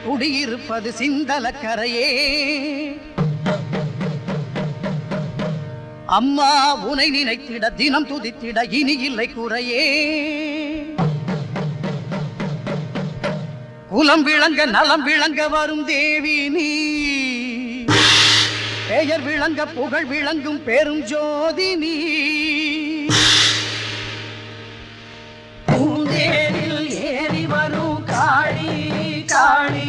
குடியிருப்பது சிந்தலக்கரையே. அம்மா உனை நினைத்திட தினம் துதித்திட இனி இல்லை குறையே. குலம் விளங்க நலம் விளங்க வரும் தேவி நீ, பெயர் விளங்க புகழ் விளங்கும் பெரும் ஜோதி நீ. பூந்தேரில் ஏறி வரும் காளி காளி,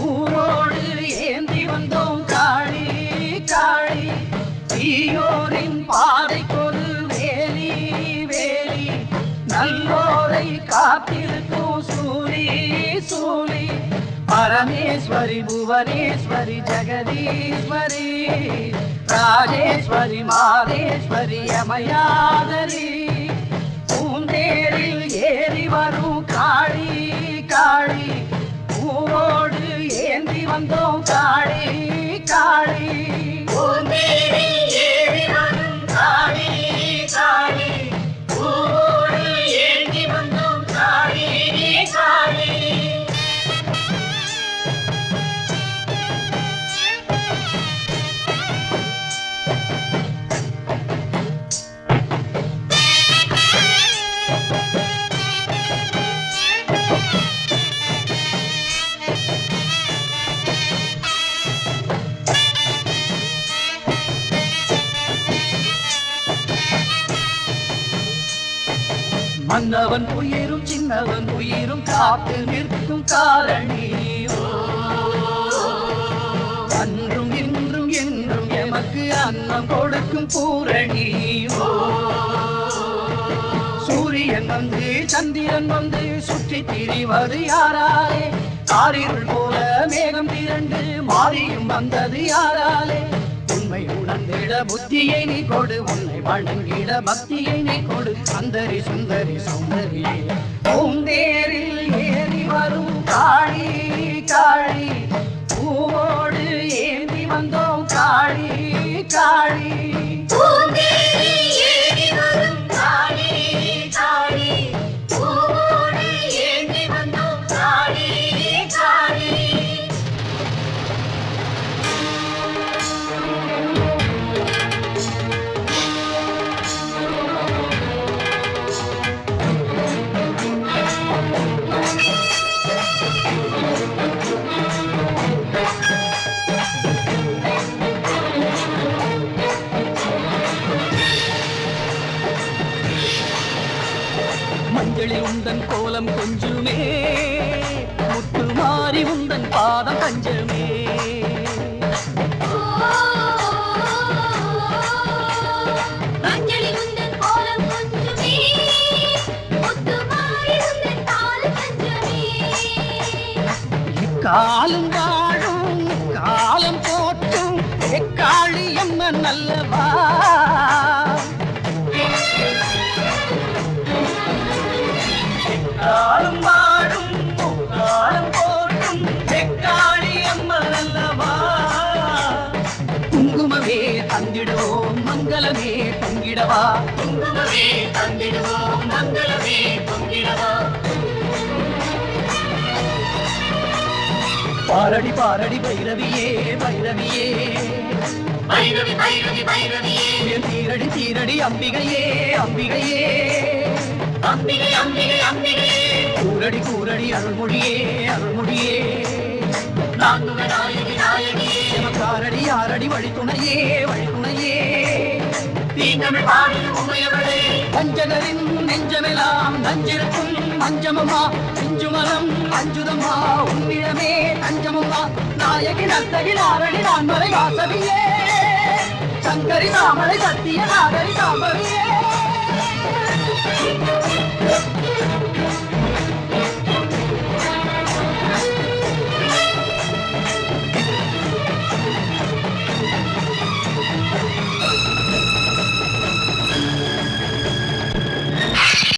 ஊரோடு ஏந்தி வந்தோம் காளி காளி. தீயோரின் பாதைக்கொரு வேலி வேலி, நல்லோரை காத்திருக்கும் சூரி சூரி. பரமேஸ்வரி புவனேஸ்வரி ஜெகதீஸ்வரி, ராஜேஸ்வரி மாதேஸ்வரி அமயாதரி. பூந்தேரில் ஏறி வரும் காளி காளி, ஊரோடு ஏந்தி வந்தோம் காளி காளி. பூந்தேரில் ஏறி வரும் காளி காளி, ஊரோடு ஏந்தி வந்தோம் காளி காளி. மன்னவன் உயிரும் சின்னவன் உயிரும் காத்து நிற்கும் காரணி, அன்றும் இன்றும் என்றும் எமக்கு அன்னம் கொடுக்கும் பூரணி. சூரியன் வந்து சந்திரன் வந்து சுற்றி திரிவது யாராலே, காரிருள் போல மேகம் திரண்டு மாறியும் வந்தது யாராலே. உண்மை உணர்ந்திட புத்தியை நீ கொடு, உன்னை வணங்கிட பக்தியை நீ கொடு. சுந்தரி சுந்தரி சுந்தரியே, பூந்தேரில் ஏறி வரும் காளி காளி, பூவோடு ஏந்தி வந்தோம் காளி காளி. பூந்தேரில் ஏறி வரும் காளி காளி, பூவோடு ஏந்தி வந்தோம் காளி காளி. மஞ்சளில் உந்தன் கோலம் கொஞ்சுமே, முத்து மாறி உந்தன் பாதம் பஞ்சமே. மஞ்சளில் உந்தன் கோலம் கொஞ்சுமே, முத்து மாறி உந்தன் பாதம் பஞ்சமே. காலம் வாழும் காலம் போற்றும் எக்காளி அம்மன் அல்லவா. காலம் வாழும் காலம் போற்றும் எக்காளி அம்மன் அல்லவா. குங்குமமே தந்திடுவோம் மங்களமே பொங்கிடவா, குங்குமமே தந்திடுவோம் மங்களமே பொங்கிடவா. பாரடி பாரடி பைரவியே பைரவியே, பைரவி பைரவி பைரவியே, தீரடி தீரடி அம்பிகையே அம்பிகையே, அம்பிகை அம்பிகை அம்பிகையே. கூரடி கூரடி அருள்மொழியே அருள்மொழியே, நான்முக நாயகி நாயகியே, காரடி ஆரடி வழித்துணையே வழித்துணையே. தீந்தமிழ் பாடிய உமையவளே, பஞ்சகரின் நெஞ்சமெல்லாம் நஞ்சிருக்கும் அஞ்சமம்மா. அஞ்சுமலம் அஞ்சுதம்மா உன்னிடமே தஞ்சமம்மா. நாயகி நர்த்தகி நாரணி நான்மறை வாசவியே, சங்கரி தாமரை சத்திய நாகரி சாம்பவியே.